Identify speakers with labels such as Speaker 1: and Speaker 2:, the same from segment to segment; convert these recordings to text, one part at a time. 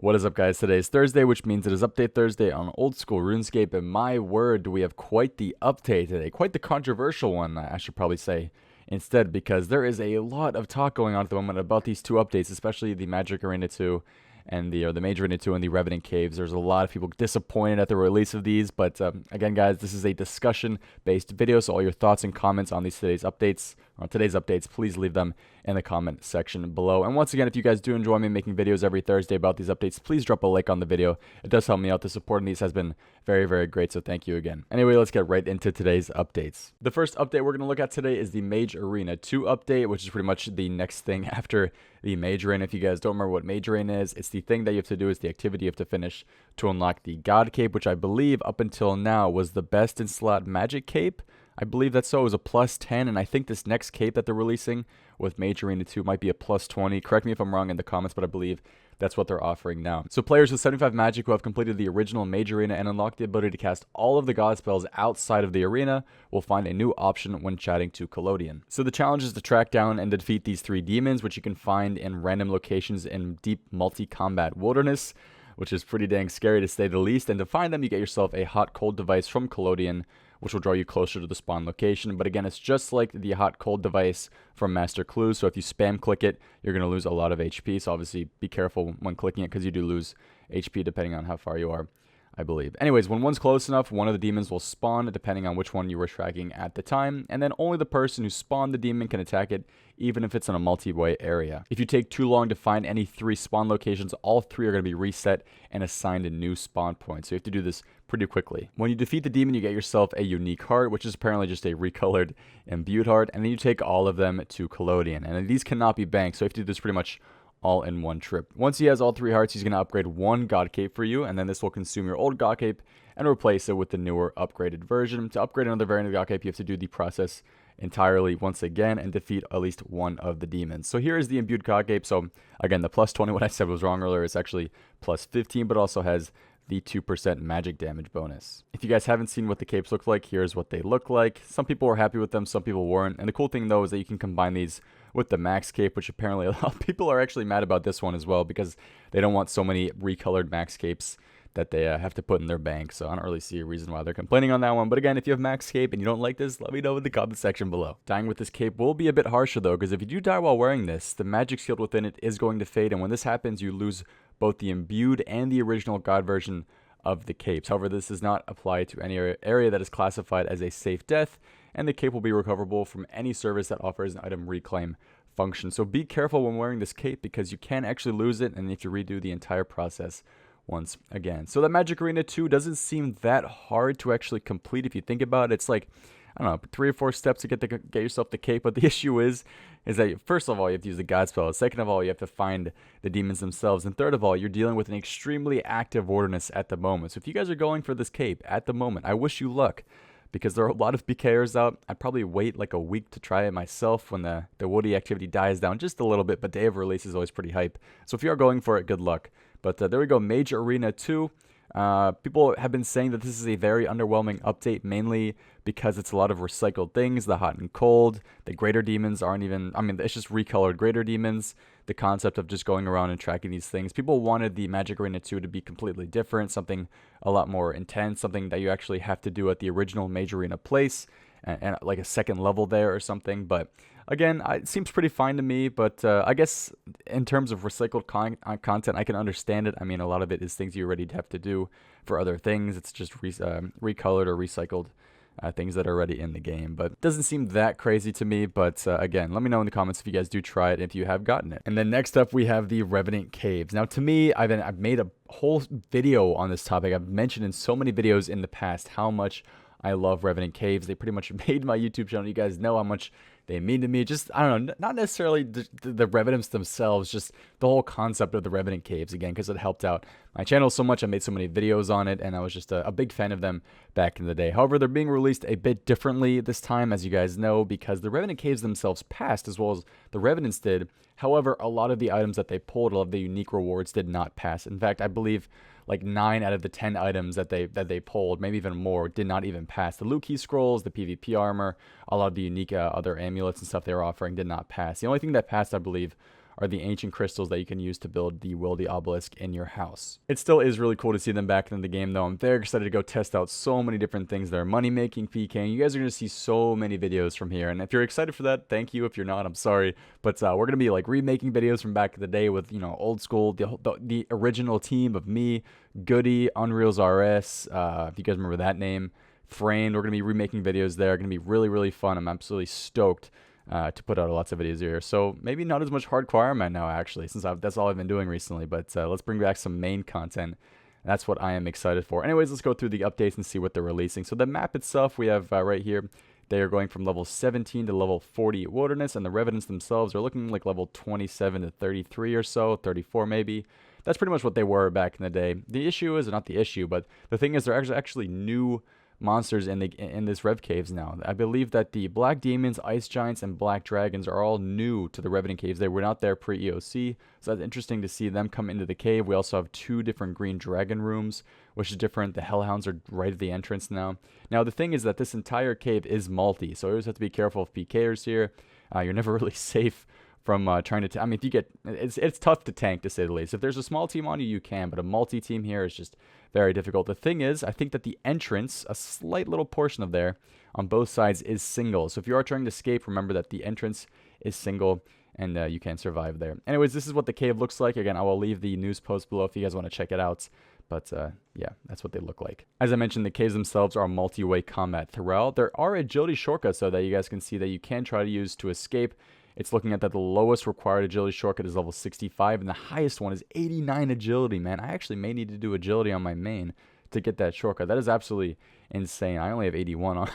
Speaker 1: What is up, guys? Today is Thursday, which means it is Update Thursday on Old School RuneScape, and my word, do we have quite the update today. Quite the controversial one, I should probably say, instead, because there is a lot of talk going on at the moment about these two updates, especially the Magic Arena 2 and the Major Arena 2 and the Revenant Caves. There's a lot of people disappointed at the release of these, but again, guys, this is a discussion-based video, so all your thoughts and comments on today's updates, please leave them in the comment section below. And once again, if you guys do enjoy me making videos every Thursday about these updates, please drop a like on the video. It does help me out. The support in these has been very, very great, so thank you again. Anyway, let's get right into today's updates. The first update we're going to look at today is the Mage Arena 2 update, which is pretty much the next thing after the Mage Arena. If you guys don't remember what Mage Arena is, it's the thing that you have to do, it's the activity you have to finish to unlock the God Cape, which I believe up until now was the best in slot magic cape. I believe that's so. It was a plus 10, and I think this next cape that they're releasing with Mage Arena 2 might be a plus 20. Correct me if I'm wrong in the comments, but I believe that's what they're offering now. So players with 75 magic who have completed the original Mage Arena and unlocked the ability to cast all of the god spells outside of the arena will find a new option when chatting to Collodion. So the challenge is to track down and defeat these 3 demons, which you can find in random locations in deep multi-combat wilderness, which is pretty dang scary to say the least. And to find them, you get yourself a hot cold device from Collodion, which will draw you closer to the spawn location. But again, it's just like the hot cold device from Master Clue. So if you spam click it, you're going to lose a lot of HP. So obviously be careful when clicking it, because you do lose HP depending on how far you are, I believe. Anyways, when one's close enough, one of the demons will spawn depending on which one you were tracking at the time, and then only the person who spawned the demon can attack it, even if it's in a multi-way area. If you take too long to find any 3 spawn locations, all 3 are going to be reset and assigned a new spawn point, so you have to do this pretty quickly. When you defeat the demon, you get yourself a unique heart, which is apparently just a recolored imbued heart, and then you take all of them to Collodion, and these cannot be banked, so you have to do this pretty much all in one trip. Once he has all 3 hearts, he's going to upgrade 1 God Cape for you, and then this will consume your old God Cape and replace it with the newer upgraded version. To upgrade another variant of the God Cape, you have to do the process entirely once again and defeat at least one of the demons. So here is the imbued God Cape. So again, the plus 20, what I said was wrong earlier, it's actually plus 15, but also has the 2% magic damage bonus. If you guys haven't seen what the capes look like, here's what they look like. Some people were happy with them, some people weren't. And the cool thing though is that you can combine these with the max cape, which apparently a lot of people are actually mad about this one as well, because they don't want so many recolored max capes that they have to put in their bank. So I don't really see a reason why they're complaining on that one. But again, if you have max cape and you don't like this, let me know in the comment section below. Dying with this cape will be a bit harsher though, because if you do die while wearing this, the magic shield within it is going to fade, and when this happens, you lose both the imbued and the original god version of the capes. However, this does not apply to any area that is classified as a safe death, and the cape will be recoverable from any service that offers an item reclaim function. So be careful when wearing this cape, because you can actually lose it and you have to redo the entire process once again. So the Magic Arena 2 doesn't seem that hard to actually complete if you think about it. It's like, I don't know, 3 or 4 steps to get yourself the cape. But the issue is that first of all, you have to use the god spell. Second of all, you have to find the demons themselves. And third of all, you're dealing with an extremely active wilderness at the moment. So if you guys are going for this cape at the moment, I wish you luck, because there are a lot of PKers out. I'd probably wait like a week to try it myself when the woody activity dies down just a little bit, but day of release is always pretty hype. So if you are going for it, good luck. But there we go, Mage Arena 2. People have been saying that this is a very underwhelming update, mainly because it's a lot of recycled things. The hot and cold, the greater demons aren't even, I mean, it's just recolored greater demons. The concept of just going around and tracking these things. People wanted the Magic Arena 2 to be completely different, something a lot more intense, something that you actually have to do at the original Mage Arena place, and like a second level there or something. But again, it seems pretty fine to me, but I guess in terms of recycled content, I can understand it. I mean, a lot of it is things you already have to do for other things. It's just recolored or recycled things that are already in the game, but it doesn't seem that crazy to me. But again, let me know in the comments if you guys do try it, if you have gotten it. And then next up, we have the Revenant Caves. Now, to me, I've made a whole video on this topic. I've mentioned in so many videos in the past how much I love Revenant Caves. They pretty much made my YouTube channel. You guys know how much they mean to me. Just, I don't know, not necessarily the Revenants themselves, just the whole concept of the Revenant Caves, again, because it helped out my channel so much. I made so many videos on it, and I was just a big fan of them back in the day. However, they're being released a bit differently this time, as you guys know, because the Revenant Caves themselves passed, as well as the Revenants did. However, a lot of the items that they pulled, a lot of the unique rewards did not pass. In fact, I believe like 9 out of the 10 items that they pulled, maybe even more, did not even pass. The loot key scrolls, the PvP armor, a lot of the unique other amulets and stuff they were offering did not pass. The only thing that passed, I believe, are the ancient crystals that you can use to build the Will the Obelisk in your house. It still is really cool to see them back in the game, though. I'm very excited to go test out so many different things. They're money-making, PKing. You guys are going to see so many videos from here, and if you're excited for that, thank you. If you're not, I'm sorry. But we're going to be like remaking videos from back in the day with, you know, old school, the original team of me, Goody, Unreal's RS, if you guys remember that name, Framed. We're going to be remaking videos there. Going to be really, really fun. I'm absolutely stoked to put out lots of videos here. So maybe not as much hardcore Iron Man now, actually, since that's all I've been doing recently. But let's bring back some main content. That's what I am excited for. Anyways, let's go through the updates and see what they're releasing. So the map itself, we have right here, they are going from level 17 to level 40 Wilderness, and the Revenants themselves are looking like level 27 to 33 or so, 34 maybe. That's pretty much what they were back in the day. The issue is, not the issue, but the thing is, they're actually new monsters in this Rev Caves now. I believe that the Black Demons, Ice Giants, and Black Dragons are all new to the Revenant Caves. They were not there pre-EOC, so that's interesting to see them come into the cave. We also have 2 different green dragon rooms, which is different. The Hellhounds are right at the entrance now. Now, the thing is that this entire cave is multi, so you always have to be careful of PKers here. You're never really safe from trying to, I mean, if you get, it's tough to tank, to say the least. If there's a small team on you, you can, but a multi-team here is just very difficult. The thing is, I think that the entrance, a slight little portion of there on both sides is single. So if you are trying to escape, remember that the entrance is single, and you can survive there. Anyways, this is what the cave looks like. Again, I will leave the news post below if you guys want to check it out. But yeah, that's what they look like. As I mentioned, the caves themselves are multi-way combat throughout. There are agility shortcuts, though, that you guys can see that you can try to use to escape. It's looking at that the lowest required agility shortcut is level 65, and the highest one is 89 agility, man. I actually may need to do agility on my main to get that shortcut. That is absolutely insane. I only have 81 on.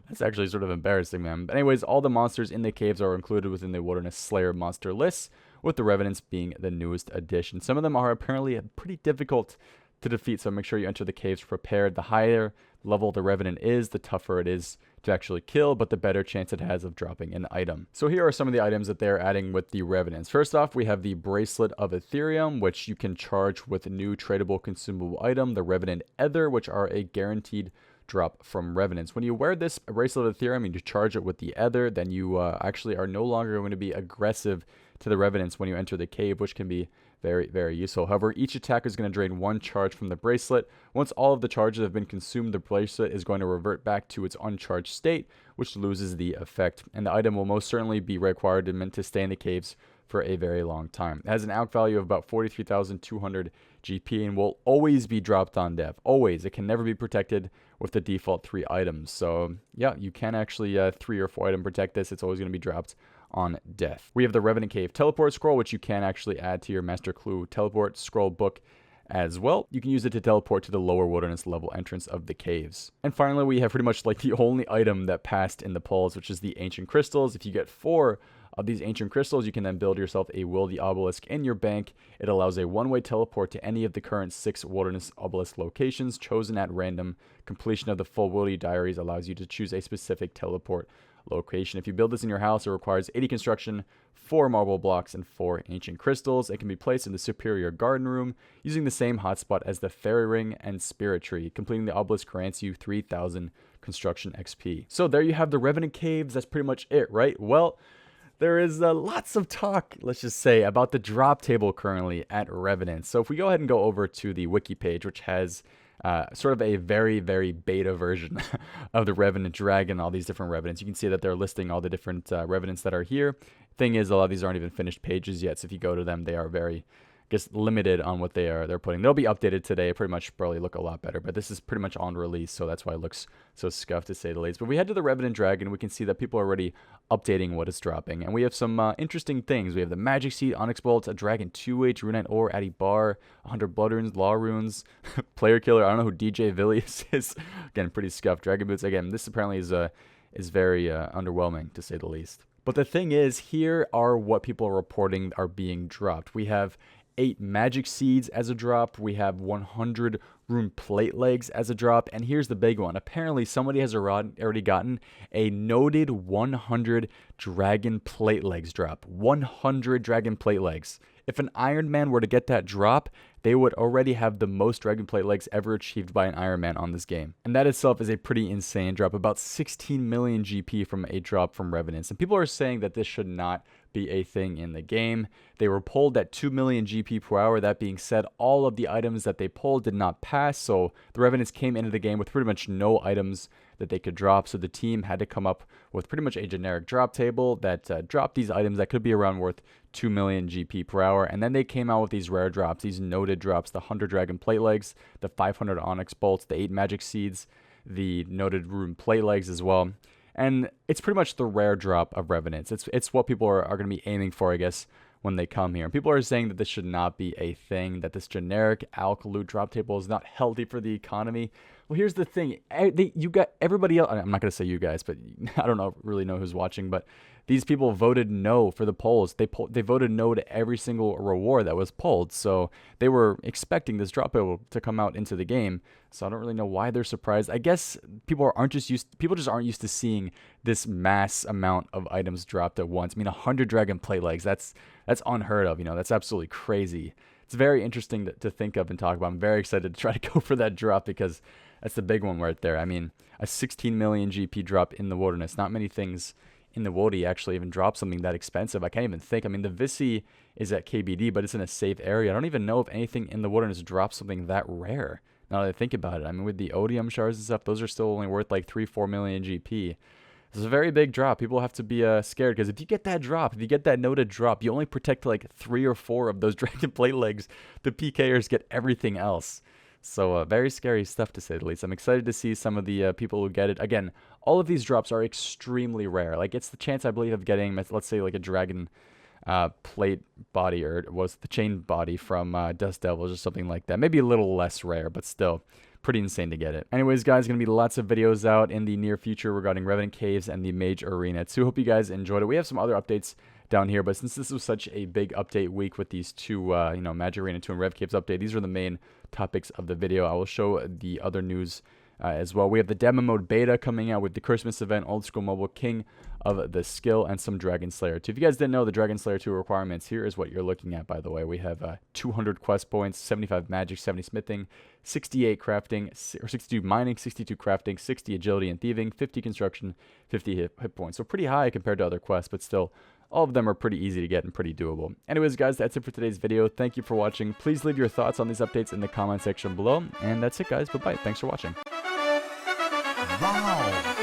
Speaker 1: That's actually sort of embarrassing, man. But anyways, all the monsters in the caves are included within the Wilderness Slayer monster list, with the Revenants being the newest addition. Some of them are apparently pretty difficult to defeat, so make sure you enter the caves prepared. The higher level the Revenant is, the tougher it is to actually kill, but the better chance it has of dropping an item. So here are some of the items that they're adding with the Revenants. First off, we have the Bracelet of Ethereum, which you can charge with a new tradable consumable item, the Revenant Ether, which are a guaranteed drop from Revenants. When you wear this Bracelet of Ethereum and you charge it with the Ether, then you actually are no longer going to be aggressive to the Revenants when you enter the cave, which can be very, very useful. However, each attacker is going to drain 1 charge from the bracelet. Once all of the charges have been consumed, the bracelet is going to revert back to its uncharged state, which loses the effect. And the item will most certainly be required and meant to stay in the caves for a very long time. It has an out value of about 43,200 GP and will always be dropped on death. Always. It can never be protected with the default 3 items. So yeah, you can actually 3 or 4 item protect this. It's always going to be dropped on death. We have the Revenant Cave Teleport Scroll, which you can actually add to your Master Clue Teleport Scroll book as well. You can use it to teleport to the lower Wilderness level entrance of the caves. And finally, we have pretty much like the only item that passed in the polls, which is the Ancient Crystals. If you get 4 of these Ancient Crystals, you can then build yourself a Will the Obelisk in your bank. It allows a one-way teleport to any of the current 6 Wilderness Obelisk locations chosen at random. Completion of the full Will the Diaries allows you to choose a specific teleport location. If you build this in your house, it requires 80 construction, 4 marble blocks, and 4 ancient crystals. It can be placed in the superior garden room using the same hotspot as the fairy ring and spirit tree. Completing the obelisk grants you 3,000 construction XP. So there you have the Revenant Caves. That's pretty much it, right? Well, there is lots of talk, let's just say, about the drop table currently at Revenant. So if we go ahead and go over to the wiki page, which has sort of a very, very beta version of the Revenant Dragon, all these different Revenants. You can see that they're listing all the different Revenants that are here. Thing is, a lot of these aren't even finished pages yet, so if you go to them, they are very, I guess, limited on what they're putting. They'll be updated today, pretty much probably look a lot better, but this is pretty much on release, so that's why it looks so scuffed, to say the least. But we head to the Revenant Dragon, we can see that people are already updating what is dropping, and we have some interesting things. We have the Magic Seed, Onyx Bolts, a Dragon 2H, Runite Ore, Addy Bar, 100 Blood Runes, Law Runes, Player Killer, I don't know who DJ Villius is. Again, pretty scuffed. Dragon Boots, again, this apparently is very underwhelming, to say the least. But the thing is, here are what people are reporting are being dropped. We have 8 Magic Seeds as a drop. We have 100 Rune Plate Legs as a drop. And here's the big one. Apparently, somebody has already gotten a noted 100 Dragon Plate Legs drop. 100 Dragon Plate Legs. If an Iron Man were to get that drop, they would already have the most Dragon Plate Legs ever achieved by an Iron Man on this game. And that itself is a pretty insane drop. About 16 million GP from a drop from Revenants. And people are saying that this should not be a thing in the game. They were pulled at 2 million GP per hour. That being said, all of the items that they pulled did not pass, so the Revenants came into the game with pretty much no items that they could drop, so the team had to come up with pretty much a generic drop table that dropped these items that could be around worth 2 million GP per hour, and then they came out with these rare drops, these noted drops, the 100 Dragon Plate Legs, the 500 Onyx Bolts, the 8 Magic Seeds, the noted Rune Plate Legs as well. And it's pretty much the rare drop of Revenants. It's what people are going to be aiming for, I guess, when they come here. And people are saying that this should not be a thing, that this generic alk loot drop table is not healthy for the economy. Well, here's the thing. You got everybody else. I'm not going to say you guys, but I don't really know who's watching, but these people voted no for the polls. They voted no to every single reward that was pulled. So they were expecting this drop table to come out into the game. So I don't really know why they're surprised. I guess people just aren't used to seeing this mass amount of items dropped at once. I mean, 100 Dragon Plate Legs, that's unheard of, that's absolutely crazy. It's very interesting to think of and talk about. I'm very excited to try to go for that drop because that's the big one right there. I mean, a 16 million GP drop in the Wilderness. Not many things in the Wody actually even drop something that expensive. I can't even think. I mean, the Visi is at KBD, but it's in a safe area. I don't even know if anything in the Wilderness drops something that rare. Now that I think about it, I mean, with the Odium shards and stuff, those are still only worth like 3-4 million GP. It's a very big drop. People have to be scared because if you get that drop, if you get that noted drop, you only protect like 3 or 4 of those Dragon Plate Legs. The PKers get everything else. So very scary stuff to say the least. I'm excited to see some of the people who get it. Again, all of these drops are extremely rare. Like it's the chance, I believe, of getting, let's say, like a Dragon Plate body, or was the chain body from Dust Devils or something like that. Maybe a little less rare, but still pretty insane to get it. Anyways, guys, going to be lots of videos out in the near future regarding Revenant Caves and the Mage Arena too. Hope you guys enjoyed it. We have some other updates down here, but since this was such a big update week with these two, Magic Arena 2 and Rev Caves update, these are the main topics of the video. I will show the other news as well. We have the demo mode beta coming out with the Christmas event, Old School Mobile, King of the Skill, and some Dragon Slayer 2. If you guys didn't know the Dragon Slayer 2 requirements, here is what you're looking at, by the way. We have 200 quest points, 75 magic, 70 smithing, 68 crafting, or 62 mining, 62 crafting, 60 agility and thieving, 50 construction, 50 hit points. So pretty high compared to other quests, but still, all of them are pretty easy to get and pretty doable. Anyways, guys, that's it for today's video. Thank you for watching. Please leave your thoughts on these updates in the comment section below. And that's it, guys. Bye-bye. Thanks for watching.
Speaker 2: Wow.